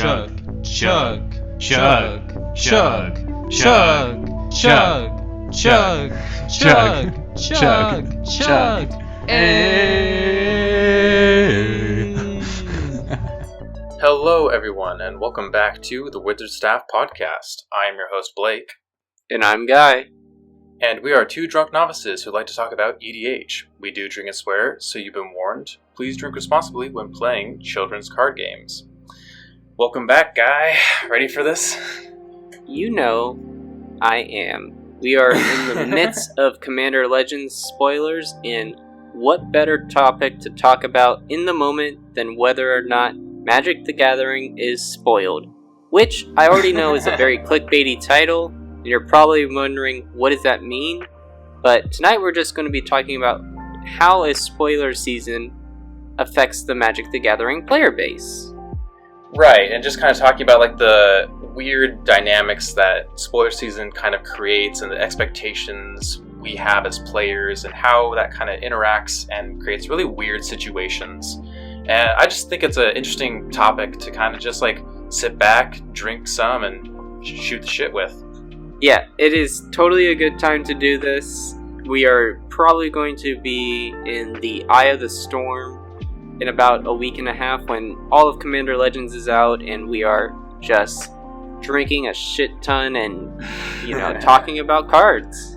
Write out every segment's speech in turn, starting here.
chug, chug, chug, chug, chug, chug, chug, chug, chug, chug, Hello everyone, and welcome back to the Wizard Staff Podcast. I am your host Blake. And I'm Guy. And we are two drunk novices who like to talk about EDH. We do drink and swear, so you've been warned. Please drink responsibly when playing children's card games. Welcome back, Guy. Ready for this? You know, I am. We are in the midst of Commander Legends spoilers, and what better topic to talk about in the moment than whether or not Magic the Gathering is spoiled. Which I already know is a very clickbaity title, and you're probably wondering, what does that mean? But tonight we're just going to be talking about how a spoiler season affects the Magic the Gathering player base. Right, and just kind of talking about like the weird dynamics that spoiler season kind of creates and the expectations we have as players and how that kind of interacts and creates really weird situations. And I just think it's an interesting topic to kind of just like sit back, drink some, and shoot the shit with. Yeah, it is totally a good time to do this. We are probably going to be in the eye of the storm in about a week and a half when all of Commander Legends is out and we are just drinking a shit ton and, talking about cards.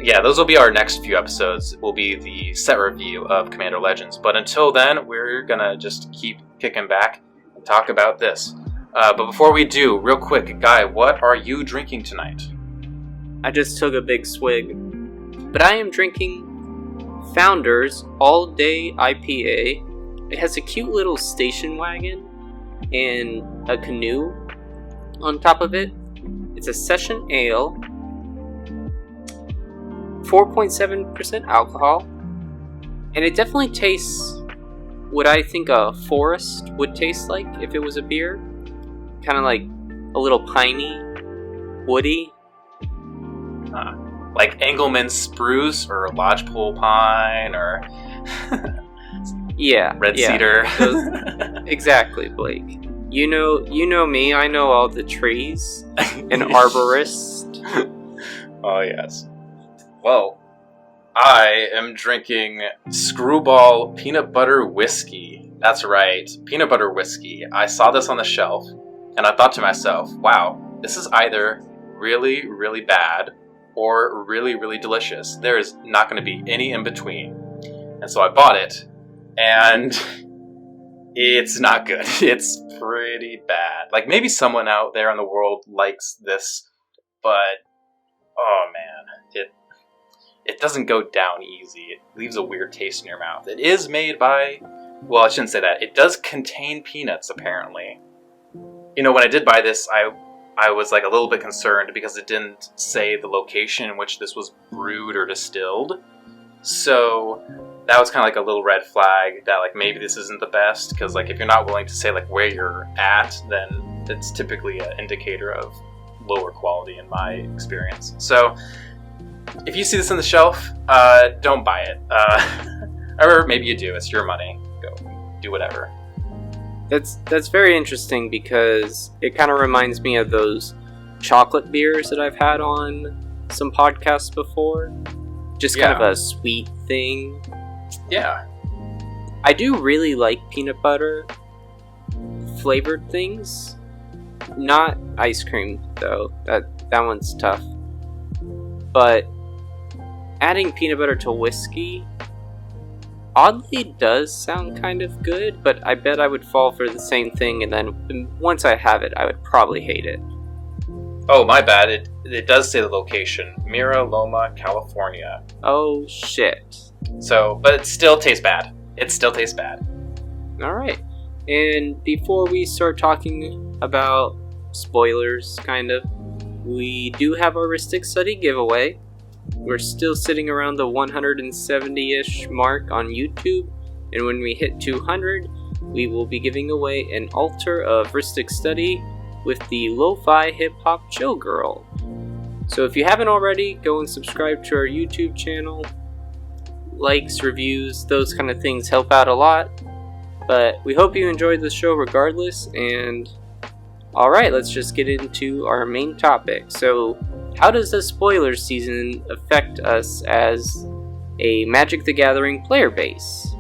Yeah, those will be our next few episodes. Will be the set review of Commander Legends. But until then, we're gonna just keep kicking back and talk about this. But before we do, real quick, Guy, what are you drinking tonight? I just took a big swig. But I am drinking Founders All Day IPA. It has a cute little station wagon and a canoe on top of it. It's a session ale, 4.7% alcohol, and it definitely tastes what I think a forest would taste like if it was a beer. Kind of like a little piney, woody. Like Engelmann spruce or lodgepole pine or red cedar. Exactly, Blake. You know me. I know all the trees. An arborist. Oh yes. Well, I am drinking Screwball Peanut Butter Whiskey. That's right, peanut butter whiskey. I saw this on the shelf, and I thought to myself, wow, this is either really, really bad or really, really delicious. There is not going to be any in between. And so I bought it, and it's not good. It's pretty bad. Like, maybe someone out there in the world likes this, but, oh man, it doesn't go down easy. It leaves a weird taste in your mouth. It is made by, well, I shouldn't say that. It does contain peanuts, apparently. You know, when I did buy this, I was like a little bit concerned because it didn't say the location in which this was brewed or distilled. So that was kind of like a little red flag that like maybe this isn't the best, because like if you're not willing to say like where you're at, then it's typically an indicator of lower quality in my experience. So if you see this on the shelf, don't buy it. Or maybe you do. It's your money. Go do whatever. That's very interesting because it kind of reminds me of those chocolate beers that I've had on some podcasts before. Just kind of a sweet thing. Yeah. I do really like peanut butter flavored things. Not ice cream, though. That one's tough. But adding peanut butter to whiskey oddly does sound kind of good, but I bet I would fall for the same thing, and then once I have it, I would probably hate it. Oh, my bad. It does say the location. Mira Loma, California. Oh, shit. So, but it still tastes bad. It still tastes bad. Alright. And before we start talking about spoilers, kind of, we do have our Ristic Study giveaway. We're still sitting around the 170-ish mark on YouTube, and when we hit 200, we will be giving away an altar of Ristic Study with the Lo-Fi Hip Hop Chill Girl. So if you haven't already, go and subscribe to our YouTube channel. Likes, reviews, those kind of things help out a lot. But we hope you enjoyed the show regardless, and alright, let's just get into our main topic. So, how does the spoiler season affect us as a Magic the Gathering player base?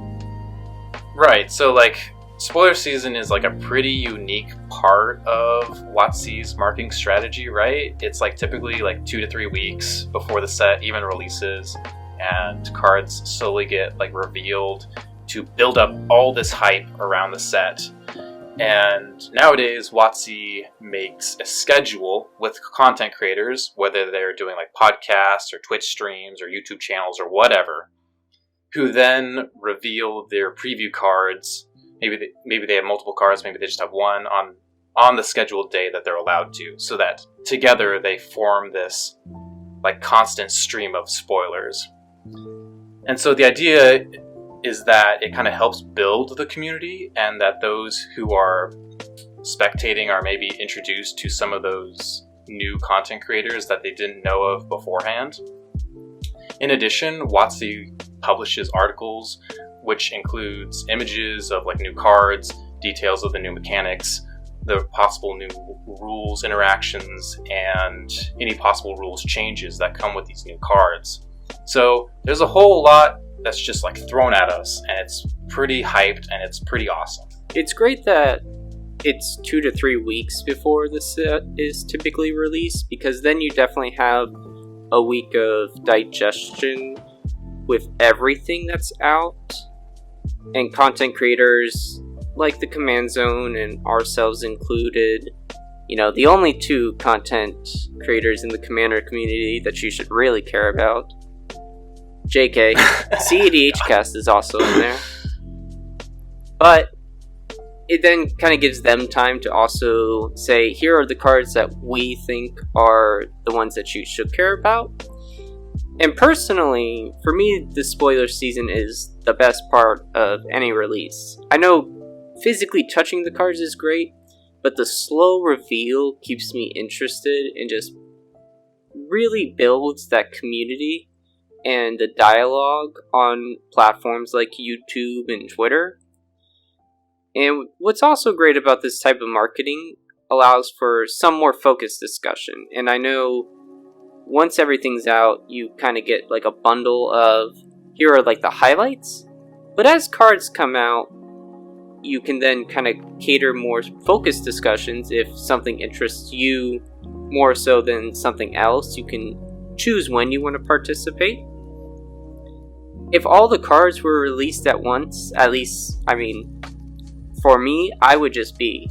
Right, so like, spoiler season is like a pretty unique part of WotC's marketing strategy, right? It's like typically like 2 to 3 weeks before the set even releases, and cards slowly get like revealed to build up all this hype around the set. And nowadays, WotC makes a schedule with content creators, whether they're doing like podcasts or Twitch streams or YouTube channels or whatever, who then reveal their preview cards. Maybe they have multiple cards, maybe they just have one on the scheduled day that they're allowed to, so that together they form this like constant stream of spoilers. And so the idea is that it kind of helps build the community, and that those who are spectating are maybe introduced to some of those new content creators that they didn't know of beforehand. In addition, WotC publishes articles which includes images of like new cards, details of the new mechanics, the possible new rules interactions, and any possible rules changes that come with these new cards. So there's a whole lot that's just like thrown at us, and it's pretty hyped and it's pretty awesome. It's great that it's 2 to 3 weeks before the set is typically released, because then you definitely have a week of digestion with everything that's out. And content creators like the Command Zone and ourselves included, the only 2 content creators in the Commander community that you should really care about. JK. EDH cast is also in there. But it then kind of gives them time to also say, here are the cards that we think are the ones that you should care about. And personally, for me, the spoiler season is the best part of any release. I know physically touching the cards is great, but the slow reveal keeps me interested and just really builds that community and the dialogue on platforms like YouTube and Twitter. And what's also great about this type of marketing allows for some more focused discussion. And I know once everything's out, you kind of get like a bundle of, here are like the highlights. But as cards come out, you can then kind of cater more focused discussions. If something interests you more so than something else, you can choose when you want to participate. If all the cards were released at once, at least, for me, I would just be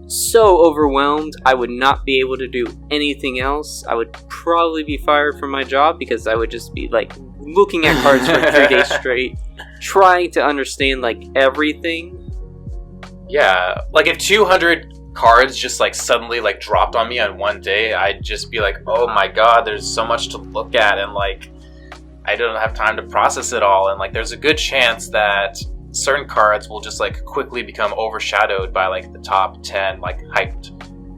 so overwhelmed. I would not be able to do anything else. I would probably be fired from my job, because I would just be like looking at cards for 3 days straight, trying to understand like everything. Yeah, like if 200 cards just like suddenly like dropped on me on one day, I'd just be like, oh my god, there's so much to look at, and like I don't have time to process it all, and like there's a good chance that certain cards will just like quickly become overshadowed by like the top 10 like hyped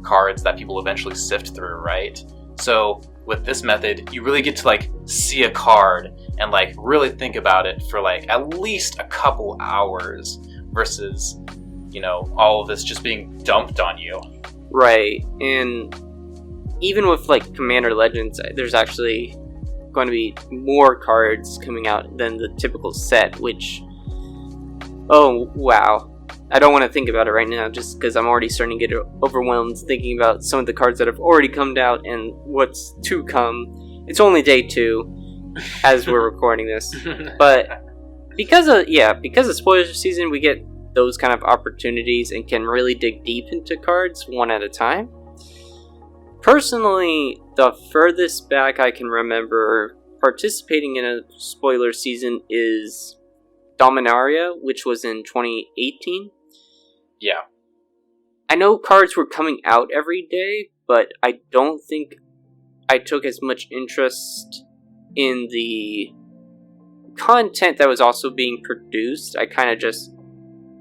cards that people eventually sift through, right? So with this method, you really get to like see a card and like really think about it for like at least a couple hours versus, all of this just being dumped on you. Right. And even with like Commander Legends, there's actually going to be more cards coming out than the typical set, which, oh wow, I don't want to think about it right now, just because I'm already starting to get overwhelmed thinking about some of the cards that have already come out and what's to come. It's only day 2 as we're recording this, but because of spoiler season, we get those kind of opportunities and can really dig deep into cards one at a time. Personally, the furthest back I can remember participating in a spoiler season is Dominaria, which was in 2018. Yeah. I know cards were coming out every day, but I don't think I took as much interest in the content that was also being produced. I kind of just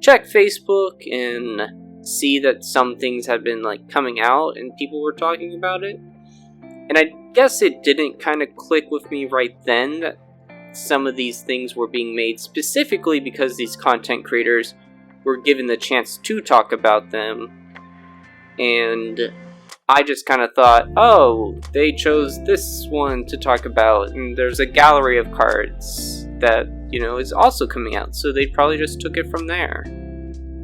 check Facebook and see that some things had been like coming out and people were talking about it. And I guess it didn't kind of click with me right then that some of these things were being made specifically because these content creators were given the chance to talk about them, and I just kind of thought, oh, they chose this one to talk about, and there's a gallery of cards that, is also coming out, so they probably just took it from there.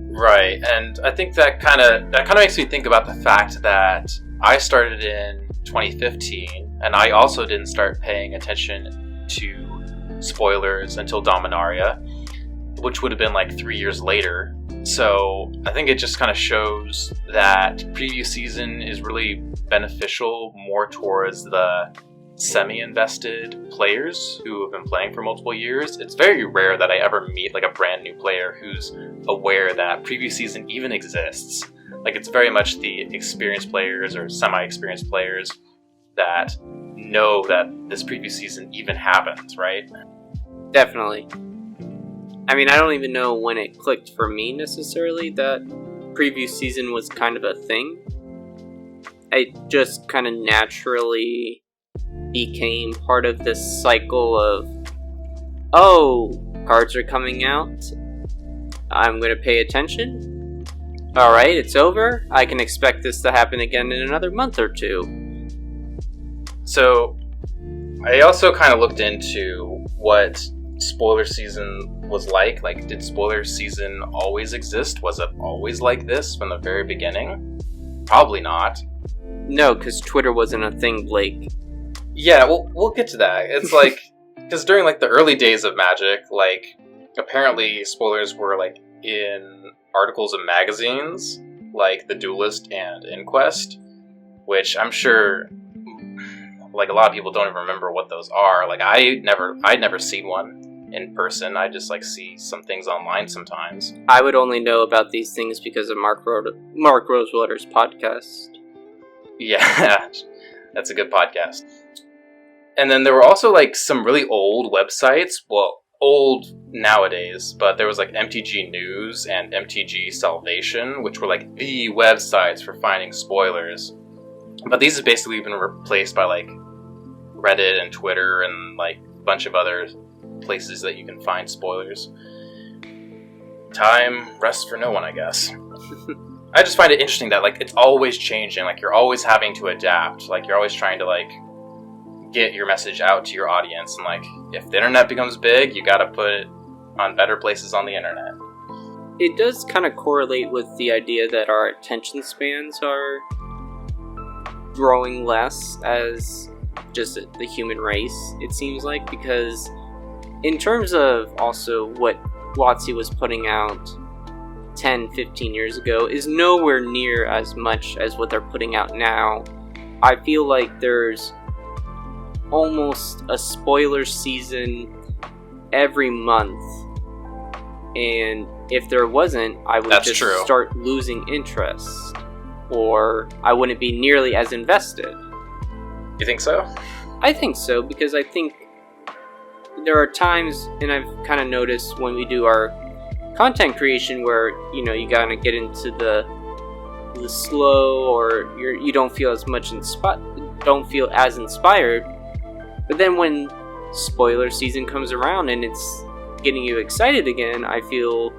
Right, and I think that kind of makes me think about the fact that I started in 2015, and I also didn't start paying attention to spoilers until Dominaria, which would have been like 3 years later. So I think it just kind of shows that preview season is really beneficial more towards the semi-invested players who have been playing for multiple years. It's very rare that I ever meet like a brand new player who's aware that preview season even exists. Like, it's very much the experienced players or semi-experienced players that know that this preview season even happens, right? Definitely. I mean, I don't even know when it clicked for me necessarily that preview season was kind of a thing. It just kind of naturally became part of this cycle of, oh, cards are coming out, I'm going to pay attention. Alright, it's over. I can expect this to happen again in another month or two. So, I also kind of looked into what spoiler season was like. Like, did spoiler season always exist? Was it always like this from the very beginning? Probably not. No, because Twitter wasn't a thing, Blake. Yeah, we'll get to that. It's like, because during like the early days of Magic, like, apparently spoilers were like in articles of magazines like The Duelist and Inquest, which I'm sure like a lot of people don't even remember what those are. Like, I'd never seen one in person. I just like see some things online sometimes. I would only know about these things because of Mark Rosewater's podcast. Yeah, that's a good podcast. And then there were also like some really old websites, well, old nowadays, but there was like MTG News and MTG Salvation, which were like the websites for finding spoilers. But these have basically been replaced by like Reddit and Twitter and like a bunch of other places that you can find spoilers. Time rests for no one, I guess. I just find it interesting that like it's always changing, like you're always having to adapt, like you're always trying to like get your message out to your audience, and like if the internet becomes big, you gotta put it on better places on the internet. It does kind of correlate with the idea that our attention spans are growing less as just the human race, it seems like, because in terms of also what WotC was putting out 10, 15 years ago is nowhere near as much as what they're putting out now. I feel like there's almost a spoiler season every month, and if there wasn't, I would start losing interest, or I wouldn't be nearly as invested. You think so? I think so, because I think there are times, and I've kind of noticed when we do our content creation where, you gotta get into the slow, or you don't feel as much don't feel as inspired. But then when spoiler season comes around and it's getting you excited again, I feel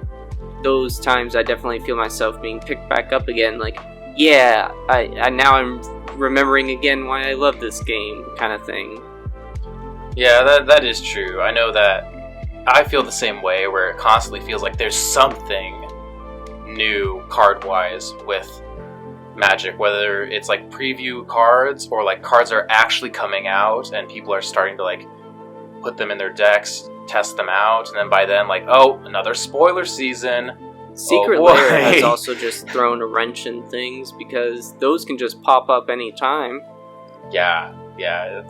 those times I definitely feel myself being picked back up again. Like, yeah, I now I'm remembering again why I love this game, kind of thing. Yeah, that is true. I know that I feel the same way, where it constantly feels like there's something new card-wise with Magic, whether it's like preview cards or like cards are actually coming out and people are starting to like put them in their decks, test them out, and then by then like, oh, another spoiler season. Secret Lair has also just thrown a wrench in things, because those can just pop up anytime. Yeah,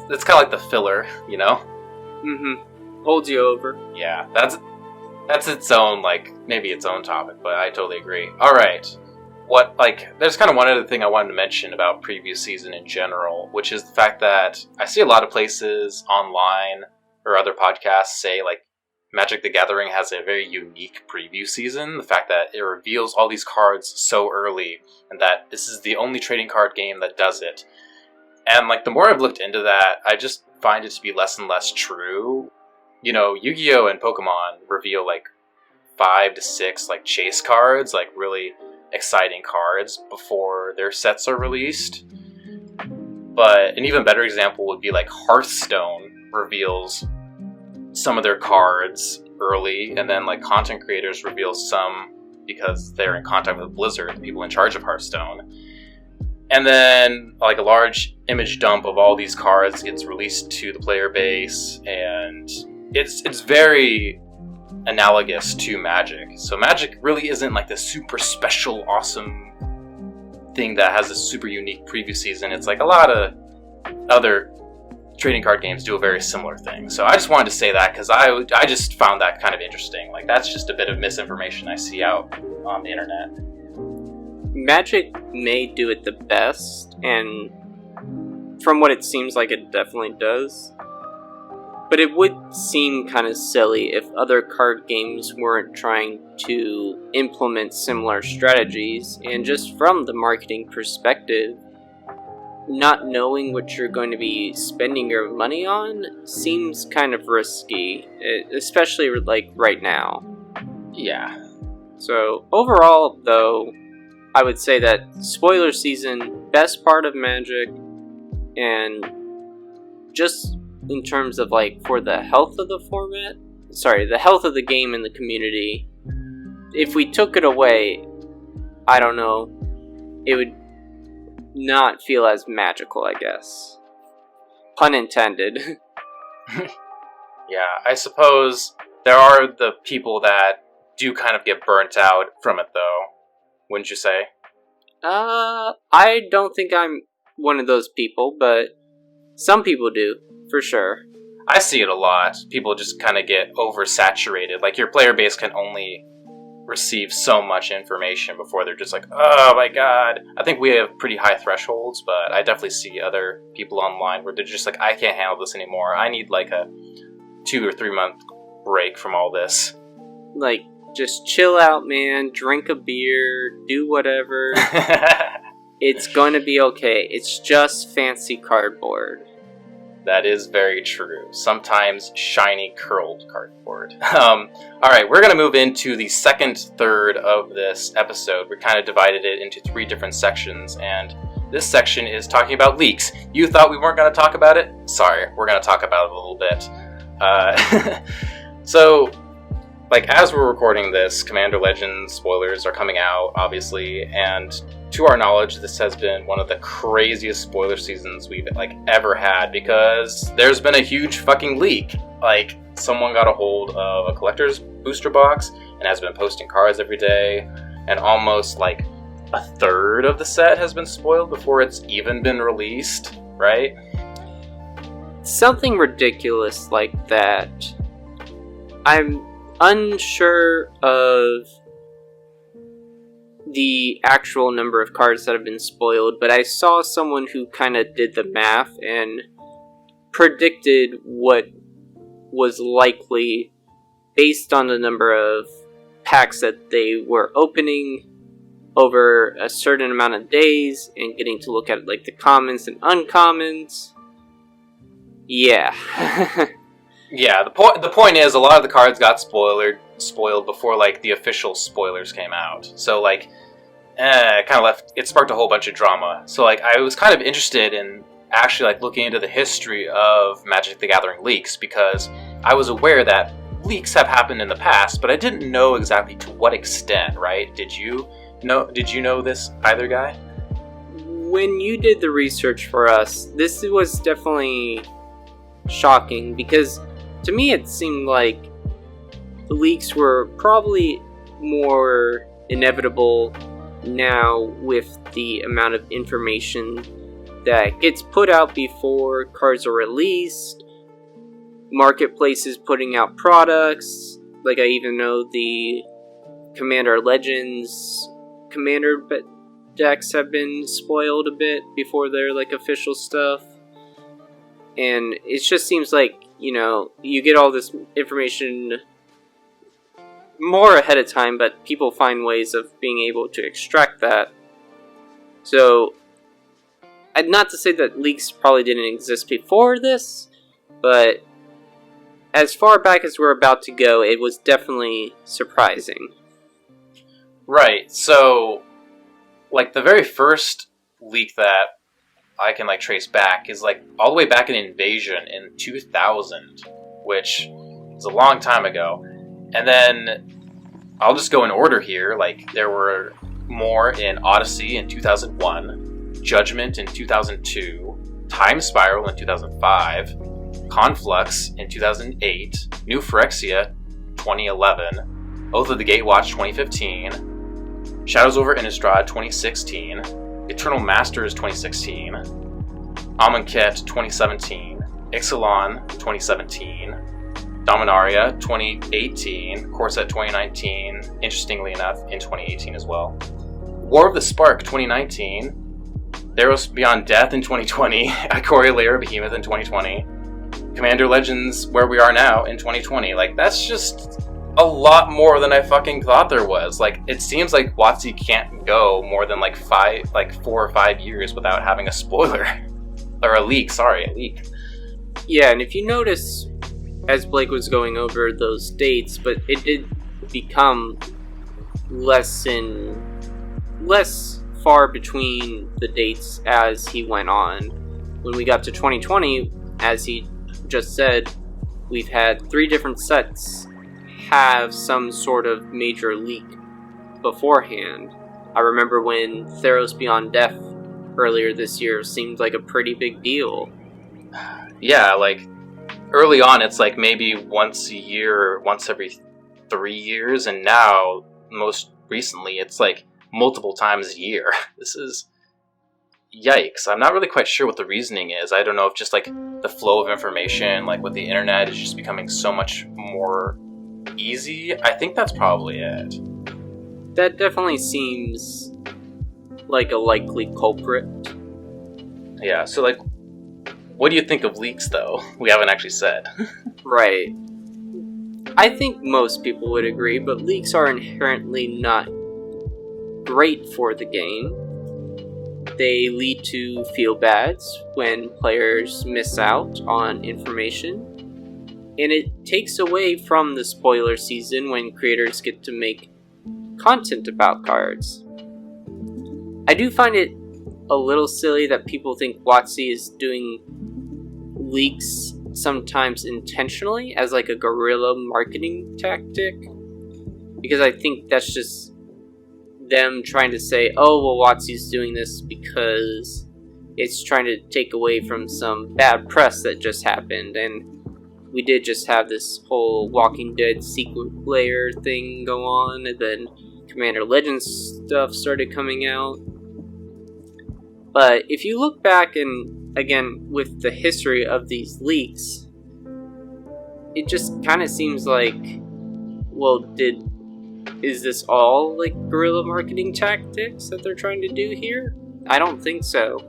it's kind of like the filler, Mm-hmm. Holds you over. Yeah, that's its own, like, maybe its own topic, but I totally agree. Alright. There's kind of one other thing I wanted to mention about preview season in general, which is the fact that I see a lot of places online or other podcasts say, like, Magic the Gathering has a very unique preview season. The fact that it reveals all these cards so early, and that this is the only trading card game that does it. And, like, the more I've looked into that, I just find it to be less and less true. Yu-Gi-Oh! And Pokemon reveal, like, 5 to 6 like chase cards, like really exciting cards before their sets are released. But an even better example would be like Hearthstone reveals some of their cards early, and then like content creators reveal some because they're in contact with Blizzard, the people in charge of Hearthstone. And then like a large image dump of all these cards gets released to the player base, and it's very analogous to Magic. So Magic really isn't like the super special, awesome thing that has a super unique preview season. It's like a lot of other trading card games do a very similar thing. So I just wanted to say that because I just found that kind of interesting. Like that's just a bit of misinformation I see out on the internet. Magic may do it the best, and from what it seems like it definitely does. But it would seem kind of silly if other card games weren't trying to implement similar strategies, and just from the marketing perspective, not knowing what you're going to be spending your money on seems kind of risky, especially like right now. Yeah. So overall, though, I would say that spoiler season, best part of Magic, and just in terms of like for the health of the format, the health of the game and the community, if we took it away, I don't know, it would not feel as magical, I guess. Pun intended. Yeah, I suppose there are the people that do kind of get burnt out from it, though. Wouldn't you say? I don't think I'm one of those people, but some people do, for sure. I see it a lot. People just kind of get oversaturated. Like, your player base can only receive so much information before they're just like, oh my god. I think we have pretty high thresholds, but I definitely see other people online where they're just like, I can't handle this anymore. I need like a 2 or 3 month break from all this. Like, just chill out, man. Drink a beer. Do whatever. It's going to be okay. It's just fancy cardboard. That is very true. Sometimes shiny, curled cardboard. Alright, we're going to move into the second third of this episode. We kind of divided it into 3 different sections, and this section is talking about leaks. You thought we weren't going to talk about it? Sorry, we're going to talk about it a little bit. So, like, as we're recording this, Commander Legends spoilers are coming out, obviously, and to our knowledge, this has been one of the craziest spoiler seasons we've, like, ever had, because there's been a huge fucking leak. Like, someone got a hold of a collector's booster box and has been posting cards every day, and almost, like, a third of the set has been spoiled before it's even been released, right? Something ridiculous like that. I'm unsure of the actual number of cards that have been spoiled, but I saw someone who kind of did the math and predicted what was likely based on the number of packs that they were opening over a certain amount of days and getting to look at like the commons and uncommons. Yeah. Yeah, the point is a lot of the cards got spoiled before like the official spoilers came out. So like it sparked a whole bunch of drama. So like I was kind of interested in actually like looking into the history of Magic the Gathering leaks, because I was aware that leaks have happened in the past, but I didn't know exactly to what extent, right? Did you know this, either guy? When you did the research for us, this was definitely shocking, because to me it seemed like the leaks were probably more inevitable now with the amount of information that gets put out before cards are released, marketplaces putting out products. Like, I even know the Commander Legends Commander decks have been spoiled a bit before their like official stuff. And it just seems like, you know, you get all this information more ahead of time, but people find ways of being able to extract that. So, not to say that leaks probably didn't exist before this, but as far back as we're about to go, it was definitely surprising. Right, so, like, the very first leak that I can, like, trace back is, like, all the way back in Invasion in 2000, which is a long time ago. And then, I'll just go in order here, like, there were more in Odyssey in 2001, Judgment in 2002, Time Spiral in 2005, Conflux in 2008, New Phyrexia 2011, Oath of the Gatewatch 2015, Shadows over Innistrad 2016, Eternal Masters 2016, Amonkhet 2017, Ixalan 2017, Dominaria 2018, Corset 2019, interestingly enough, in 2018 as well, War of the Spark 2019, Theros Beyond Death in 2020, Ikoria Lair of Behemoth in 2020, Commander Legends Where We Are Now in 2020. Like, that's just a lot more than I fucking thought there was. Like, it seems like WotC can't go more than like 4 or 5 years without having a spoiler. Or a leak, a leak. Yeah, and if you notice, as Blake was going over those dates, but it did become less far between the dates as he went on. When we got to 2020, as he just said, we've had 3 different sets have some sort of major leak beforehand. I remember when Theros Beyond Death earlier this year seemed like a pretty big deal. Yeah, like, early on it's like maybe once a year or once every 3 years, and now, most recently, it's like multiple times a year. This is... yikes. I'm not really quite sure what the reasoning is. I don't know if just like the flow of information, like with the internet, is just becoming so much more easy. I think that's probably it. That definitely seems like a likely culprit. Yeah, so like, what do you think of leaks though? We haven't actually said. Right. I think most people would agree, but leaks are inherently not great for the game. They lead to feel-bads when players miss out on information, and it takes away from the spoiler season when creators get to make content about cards. I do find it a little silly that people think WotC is doing leaks sometimes intentionally as like a guerrilla marketing tactic, because I think that's just them trying to say, oh, well, WotC's doing this because it's trying to take away from some bad press that just happened, and we did just have this whole Walking Dead secret layer thing go on, and then Commander Legends stuff started coming out. But if you look back, and again, with the history of these leaks, it just kind of seems like, well, is this all like guerrilla marketing tactics that they're trying to do here? I don't think so.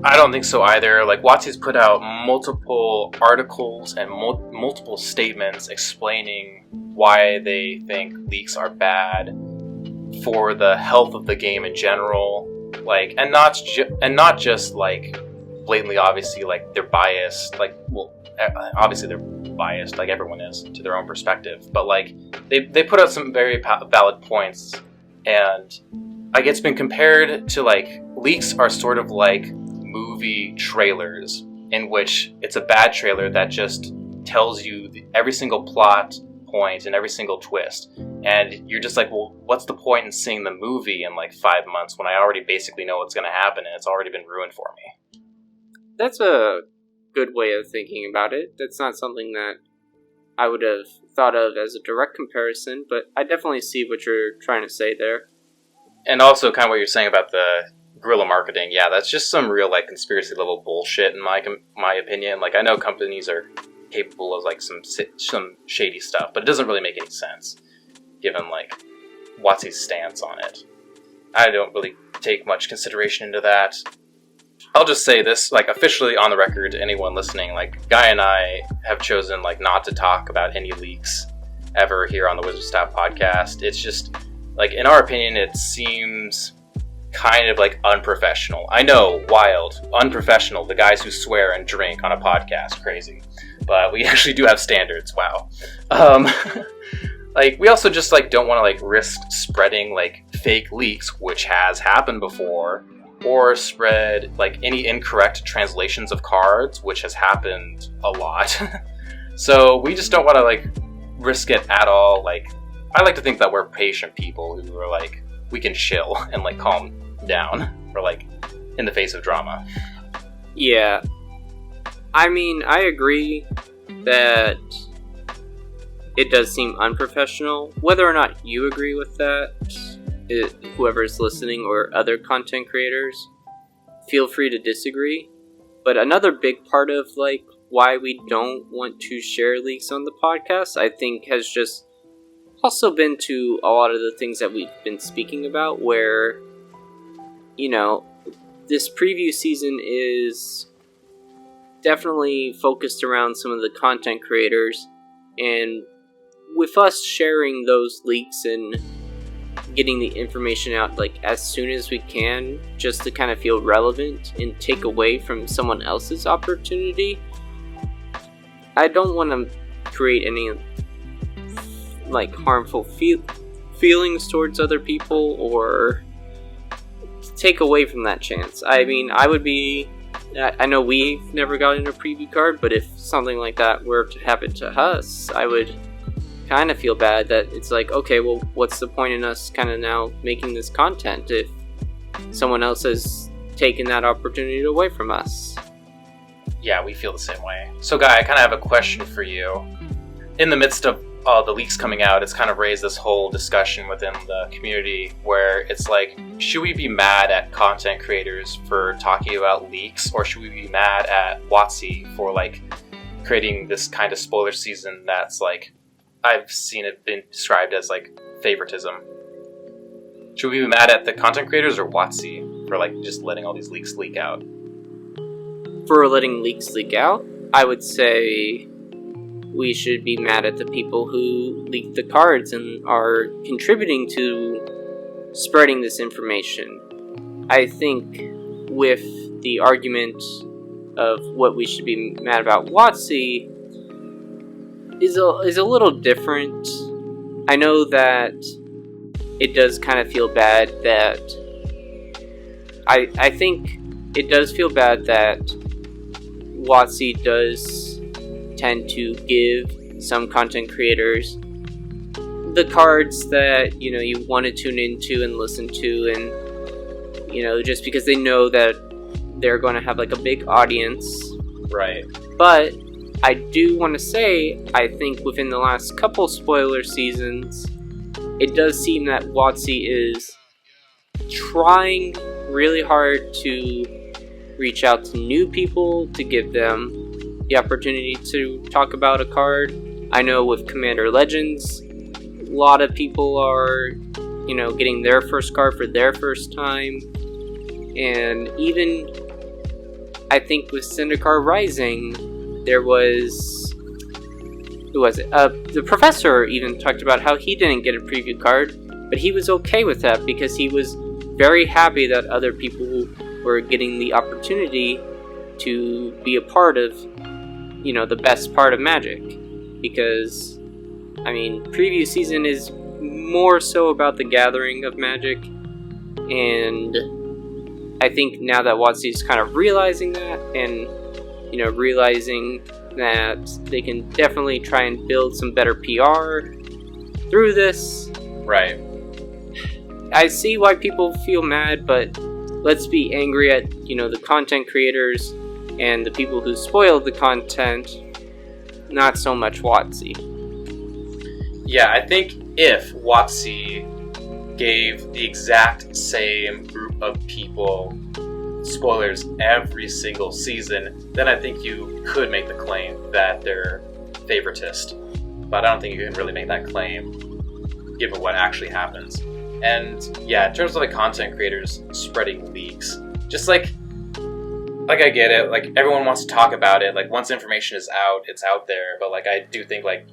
I don't think so either. Like, WotC's put out multiple articles and multiple statements explaining why they think leaks are bad for the health of the game in general. Like, and not just like blatantly, obviously, like they're biased. Like, well, obviously they're biased, like everyone is, to their own perspective. But like, they put out some very valid points, and like it's been compared to like leaks are sort of like movie trailers, in which it's a bad trailer that just tells you every single plot point and every single twist, and you're just like, well, what's the point in seeing the movie in like 5 months when I already basically know what's going to happen and it's already been ruined for me? That's a good way of thinking about it. That's not something that I would have thought of as a direct comparison, but I definitely see what you're trying to say there. And also kind of what you're saying about the guerrilla marketing, yeah, that's just some real like conspiracy level bullshit in my opinion. Like, I know companies are capable of like some shady stuff, but it doesn't really make any sense given like WotC's stance on it. I don't really take much consideration into that. I'll just say this, like, officially on the record to anyone listening, like, Guy and I have chosen like not to talk about any leaks ever here on the Wizard Staff podcast. It's just like, in our opinion, it seems kind of like unprofessional. I know, wild, unprofessional, the guys who swear and drink on a podcast, crazy. but we actually do have standards. Wow. Like, we also just, like, don't want to, like, risk spreading, like, fake leaks, which has happened before, or spread, like, any incorrect translations of cards, which has happened a lot. So we just don't want to, like, risk it at all. Like, I like to think that we're patient people who are, like, we can chill and, like, calm down, or, like, in the face of drama. Yeah. I mean, I agree that it does seem unprofessional. Whether or not you agree with that, whoever's listening or other content creators, feel free to disagree. But another big part of, like, why we don't want to share leaks on the podcast, I think, has just also been to a lot of the things that we've been speaking about, where, you know, this preview season is definitely focused around some of the content creators, and with us sharing those leaks and getting the information out, like, as soon as we can, just to kind of feel relevant and take away from someone else's opportunity, I don't want to create any, like, harmful feelings towards other people or take away from that chance. I mean, I know we've never gotten a preview card, but if something like that were to happen to us, I would kind of feel bad that it's like, okay, well, what's the point in us kind of now making this content if someone else has taken that opportunity away from us? Yeah, we feel the same way. So, Guy, I kind of have a question for you. In the midst of the leaks coming out, it's kind of raised this whole discussion within the community where it's like, should we be mad at content creators for talking about leaks, or should we be mad at WotC for, like, creating this kind of spoiler season that's, like, I've seen it been described as, like, favoritism? Should we be mad at the content creators or WotC for, like, just letting all these leaks leak out? For letting leaks leak out, I would say we should be mad at the people who leaked the cards and are contributing to spreading this information. I think with the argument of what we should be mad about WotC is a little different. I know that it does kind of feel bad that I think it does feel bad that WotC does tend to give some content creators the cards that, you know, you want to tune into and listen to, and, you know, just because they know that they're going to have, like, a big audience. Right. But I do want to say, I think within the last couple spoiler seasons, it does seem that WotC is trying really hard to reach out to new people to give them the opportunity to talk about a card. I know with Commander Legends, a lot of people are, you know, getting their first card for their first time. And even, I think with Zendikar Rising, there was... who was it? The Professor even talked about how he didn't get a preview card, but he was okay with that because he was very happy that other people were getting the opportunity to be a part of, you know, the best part of Magic. Because, I mean, preview season is more so about the gathering of Magic, and I think now that WotC is kind of realizing that, and, you know, realizing that they can definitely try and build some better PR through this. Right. I see why people feel mad, but let's be angry at, you know, the content creators and the people who spoiled the content, not so much WotC. Yeah, I think if WotC gave the exact same group of people spoilers every single season, then I think you could make the claim that they're favoritist. But I don't think you can really make that claim given what actually happens. And yeah, in terms of the content creators spreading leaks, just like I get it, like, everyone wants to talk about it, like, once information is out, it's out there, but, like, I do think, like,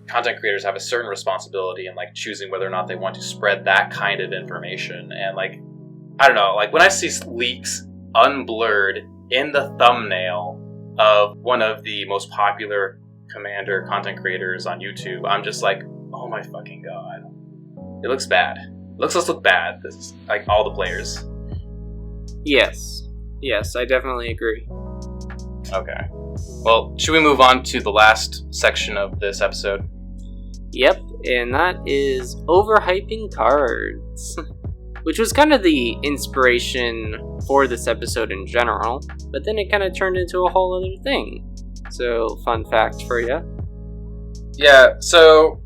content creators have a certain responsibility in, like, choosing whether or not they want to spread that kind of information. And, like, I don't know, like, when I see leaks unblurred in the thumbnail of one of the most popular Commander content creators on YouTube, I'm just like, oh my fucking god. It looks bad. Looks bad. This is like all the players. Yes, I definitely agree. Okay. Well, should we move on to the last section of this episode? Yep, and that is overhyping cards. Which was kind of the inspiration for this episode in general, but then it kind of turned into a whole other thing. So, fun fact for you. Yeah, so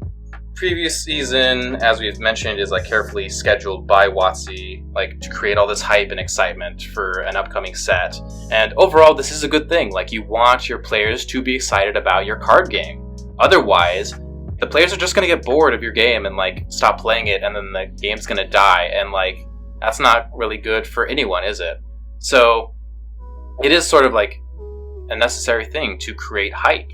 previous season, as we've mentioned, is like carefully scheduled by WotC, like to create all this hype and excitement for an upcoming set. And overall, this is a good thing. Like, you want your players to be excited about your card game. Otherwise, the players are just going to get bored of your game and like stop playing it, and then the game's going to die, and like that's not really good for anyone, is it? So it is sort of like a necessary thing to create hype.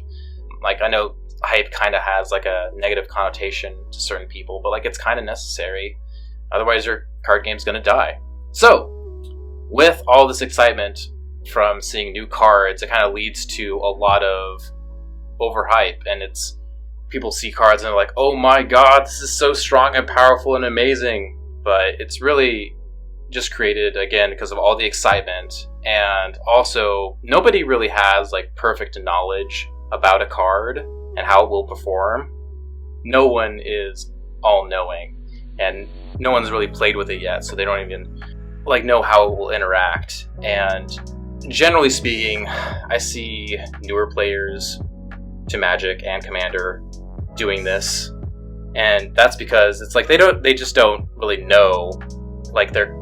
Like, I know hype kind of has like a negative connotation to certain people, but like it's kind of necessary. Otherwise your card game's going to die. So with all this excitement from seeing new cards, it kind of leads to a lot of overhype, and it's people see cards and they're like, oh my god, this is so strong and powerful and amazing. But it's really just created, again, because of all the excitement. And also, nobody really has like perfect knowledge about a card and how it will perform. No one is all-knowing, and no one's really played with it yet, so they don't even like know how it will interact. And generally speaking, I see newer players to Magic and Commander doing this, and that's because it's like they just don't really know, like, their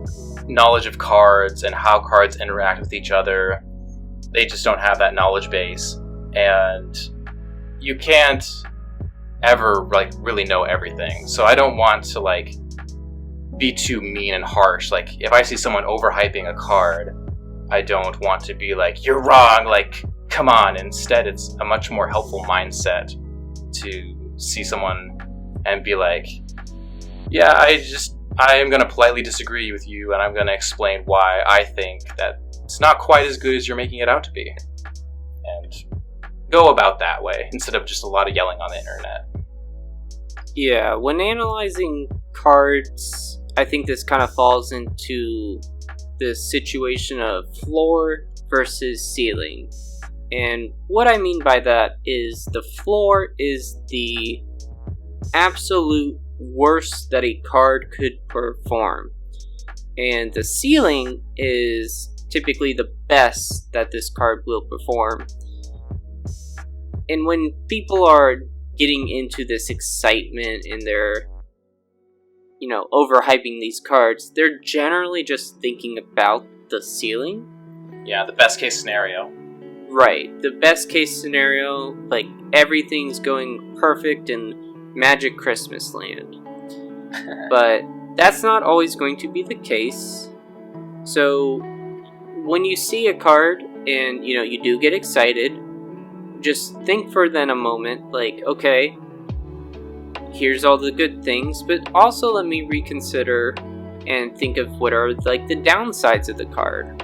knowledge of cards and how cards interact with each other. They just don't have that knowledge base, and you can't ever like really know everything. So I don't want to like be too mean and harsh. Like, if I see someone overhyping a card, I don't want to be like, you're wrong, like, come on. Instead, it's a much more helpful mindset to see someone and be like, yeah, I am going to politely disagree with you, and I'm going to explain why I think that it's not quite as good as you're making it out to be. And go about that way, instead of just a lot of yelling on the internet. Yeah, when analyzing cards, I think this kind of falls into the situation of floor versus ceiling. And what I mean by that is the floor is the absolute worst that a card could perform, and the ceiling is typically the best that this card will perform. And when people are getting into this excitement and they're, overhyping these cards, they're generally just thinking about the ceiling. Yeah, the best case scenario. Right, the best case scenario, like everything's going perfect in Magic Christmas Land. But that's not always going to be the case. So when you see a card and you do get excited, just think for then a moment, like, okay, here's all the good things, but also let me reconsider and think of what are like the downsides of the card.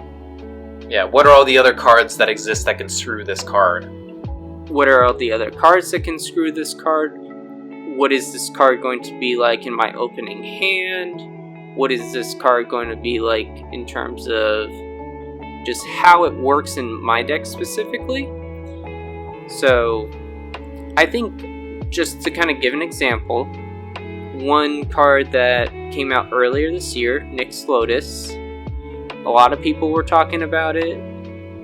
Yeah, what are all the other cards that exist that can screw this card? What are all the other cards that can screw this card? What is this card going to be like in my opening hand? What is this card going to be like in terms of just how it works in my deck specifically? So, I think, just to kind of give an example, one card that came out earlier this year, Nyx Lotus, a lot of people were talking about it.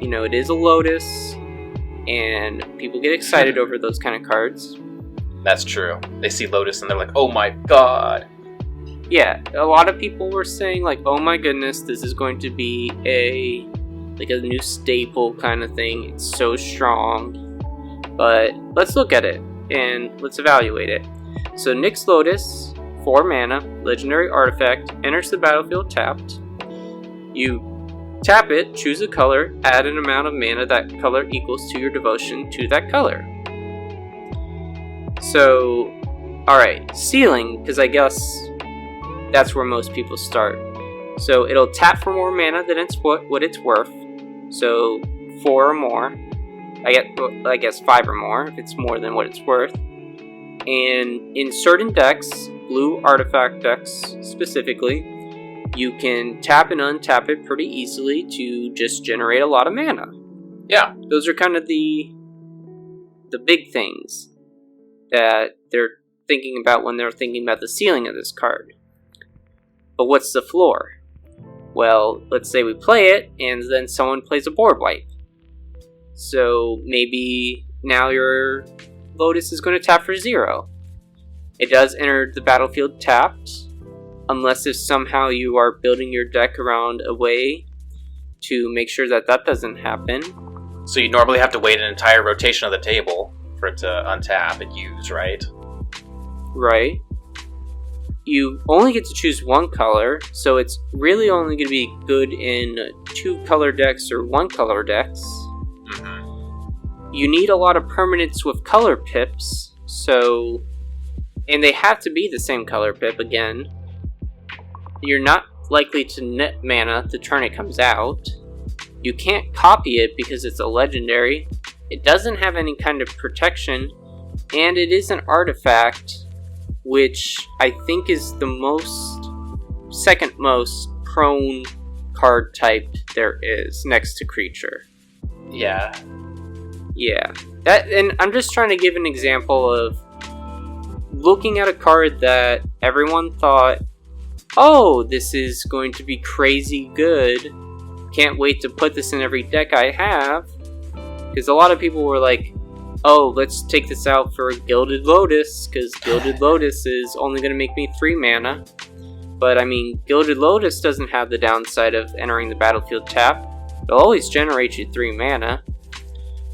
It is a Lotus, and people get excited over those kind of cards. That's true. They see Lotus and they're like, oh my god. Yeah, a lot of people were saying like, oh my goodness, this is going to be a new staple kind of thing. It's so strong. But let's look at it and let's evaluate it. So Nyx Lotus, 4 mana, legendary artifact, enters the battlefield tapped. You tap it, choose a color, add an amount of mana that color equals to your devotion to that color. So, alright, ceiling, because I guess that's where most people start. So it'll tap for more mana than what it's worth. So 4 or more. I guess 5 or more, if it's more than what it's worth. And in certain decks, blue artifact decks specifically, you can tap and untap it pretty easily to just generate a lot of mana. Yeah. Those are kind of the big things that they're thinking about when they're thinking about the ceiling of this card. But what's the floor? Well, let's say we play it, and then someone plays a board wipe. So maybe now your Lotus is going to tap for 0. It does enter the battlefield tapped, unless if somehow you are building your deck around a way to make sure that that doesn't happen. So you normally have to wait an entire rotation of the table for it to untap and use, right? Right. You only get to choose one color, so it's really only going to be good in 2 color decks or 1 color decks. Mm-hmm. You need a lot of permanents with color pips, so... And they have to be the same color pip again. You're not likely to net mana the turn it comes out. You can't copy it because it's a legendary. It doesn't have any kind of protection, and it is an artifact, which I think is the second most prone card type there is, next to creature. Yeah. Yeah. And I'm just trying to give an example of looking at a card that everyone thought, oh, this is going to be crazy good. Can't wait to put this in every deck I have. Because a lot of people were like, oh, let's take this out for Gilded Lotus, because Gilded Lotus is only going to make me 3 mana. But I mean, Gilded Lotus doesn't have the downside of entering the battlefield tap. It'll always generate you 3 mana.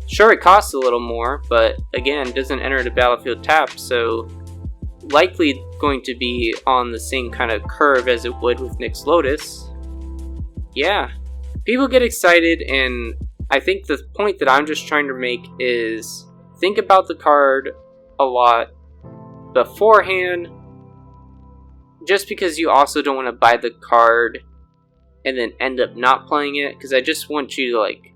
Sure, it costs a little more, but again, doesn't enter the battlefield tap, so likely going to be on the same kind of curve as it would with Nyx Lotus. Yeah. People get excited, and I think the point that I'm just trying to make is think about the card a lot beforehand, just because you also don't want to buy the card and then end up not playing it, because I just want you to, like,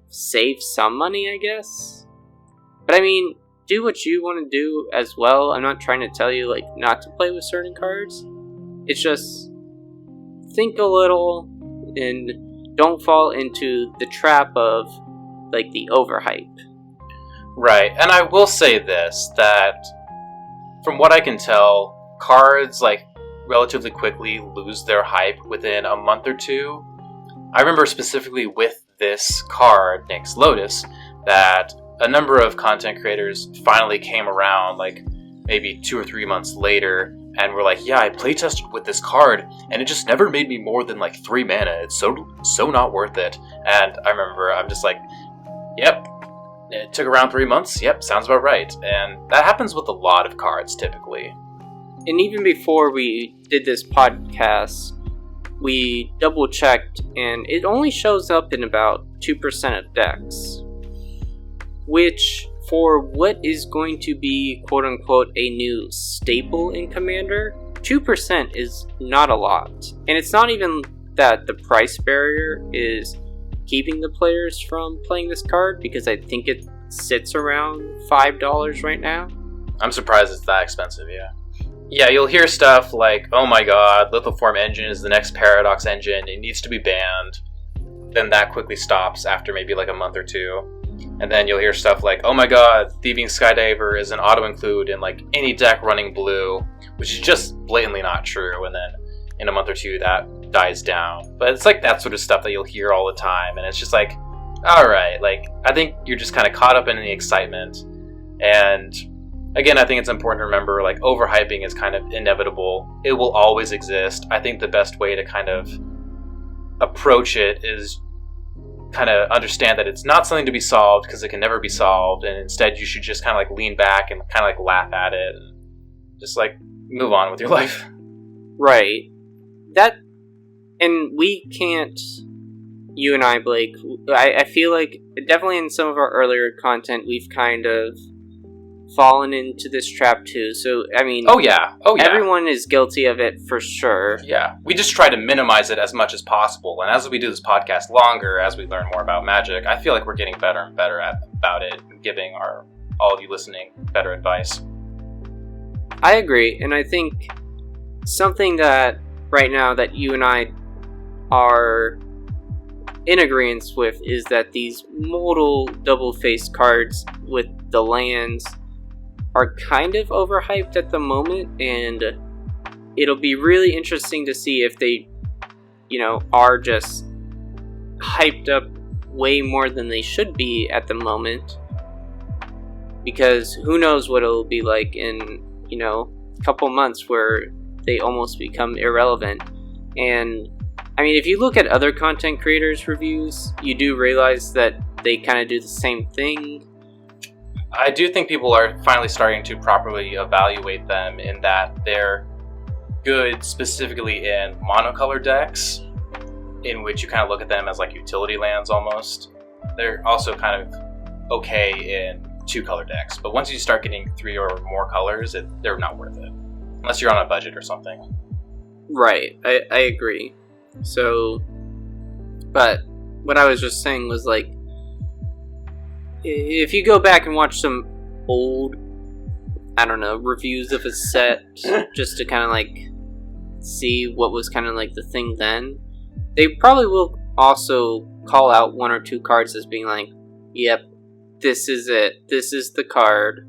save some money, I guess. But I mean, do what you want to do as well. I'm not trying to tell you, like, not to play with certain cards. It's just think a little and don't fall into the trap of, like, the overhype. Right, and I will say this, that from what I can tell, cards, like, relatively quickly lose their hype within a month or two. I remember specifically with this card, Nyx Lotus, that a number of content creators finally came around, like, maybe 2 or 3 months later, and were like, yeah, I playtested with this card, and it just never made me more than, like, 3 mana. It's so not worth it. And I remember, I'm just like, yep, it took around 3 months. Yep, sounds about right. And that happens with a lot of cards, typically. And even before we did this podcast, we double-checked, and it only shows up in about 2% of decks. Which, for what is going to be, quote-unquote, a new staple in Commander, 2% is not a lot. And it's not even that the price barrier is keeping the players from playing this card, because I think it sits around $5 right now. I'm surprised it's that expensive, yeah. Yeah, you'll hear stuff like, oh my god, Lithoform Engine is the next Paradox engine, it needs to be banned. Then that quickly stops after maybe like a month or two. And then you'll hear stuff like, oh my god, Thieving Skydiver is an auto-include in like any deck running blue, which is just blatantly not true, and then in a month or two that dies down. But it's like that sort of stuff that you'll hear all the time, and it's just like, alright, like, I think you're just kind of caught up in the excitement, and again, I think it's important to remember, like, overhyping is kind of inevitable. It will always exist. I think the best way to kind of approach it is kind of understand that it's not something to be solved because it can never be solved, and instead you should just kind of like lean back and kind of like laugh at it and just like move on with your life. Right. And we can't, you and I, Blake, I feel like definitely in some of our earlier content we've kind of fallen into this trap too. So, I mean... Oh yeah. Everyone is guilty of it for sure. Yeah. We just try to minimize it as much as possible. And as we do this podcast longer, as we learn more about Magic, I feel like we're getting better and better about it, giving all of you listening better advice. I agree. And I think something that right now that you and I are in agreement with is that these modal double-faced cards with the lands are kind of overhyped at the moment, and it'll be really interesting to see if they, are just hyped up way more than they should be at the moment, because who knows what it'll be like in, a couple months where they almost become irrelevant. And I mean, if you look at other content creators' reviews, you do realize that they kind of do the same thing. I do think people are finally starting to properly evaluate them in that they're good specifically in monocolor decks, in which you kind of look at them as like utility lands almost. They're also kind of okay in 2-color decks, but once you start getting 3 or more colors, they're not worth it. Unless you're on a budget or something. Right, I agree. So, but what I was just saying was like, if you go back and watch some old, reviews of a set, just to kind of like see what was kind of like the thing then, they probably will also call out 1 or 2 cards as being like, yep, this is it, this is the card.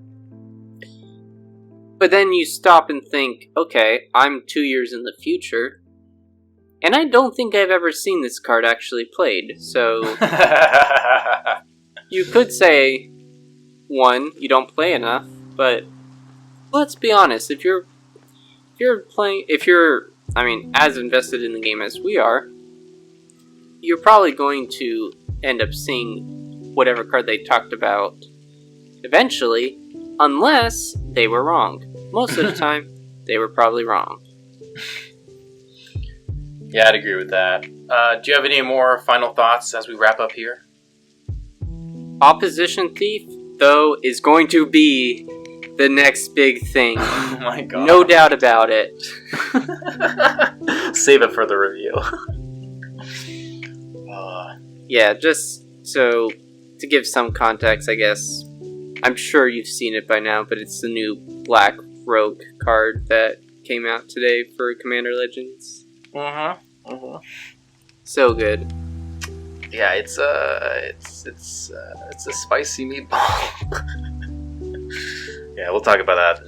But then you stop and think, okay, I'm 2 years in the future, and I don't think I've ever seen this card actually played, so... You could say, 1, you don't play enough, but let's be honest, if you're as invested in the game as we are, you're probably going to end up seeing whatever card they talked about eventually, unless they were wrong. Most of the time, they were probably wrong. Yeah, I'd agree with that. Do you have any more final thoughts as we wrap up here? Opposition Thief, though, is going to be the next big thing. Oh my god. No doubt about it. Save it for the review. Yeah, just so to give some context, I guess. I'm sure you've seen it by now, but it's the new Black Rogue card that came out today for Commander Legends. So good. Yeah, it's a spicy meatball. Yeah, we'll talk about that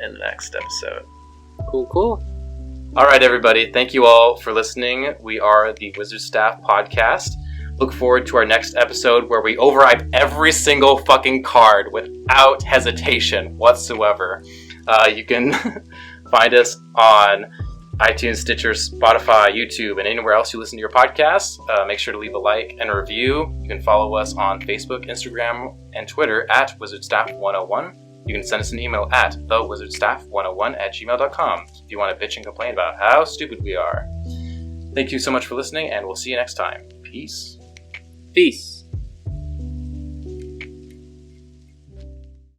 in the next episode. Cool. All right, everybody. Thank you all for listening. We are the Wizard Staff Podcast. Look forward to our next episode where we overhype every single fucking card without hesitation whatsoever. You can find us on iTunes, Stitcher, Spotify, YouTube, and anywhere else you listen to your podcasts. Make sure to leave a like and a review. You can follow us on Facebook, Instagram, and Twitter at WizardStaff101. You can send us an email at thewizardstaff101@gmail.com if you want to bitch and complain about how stupid we are. Thank you so much for listening, and we'll see you next time. Peace. Peace.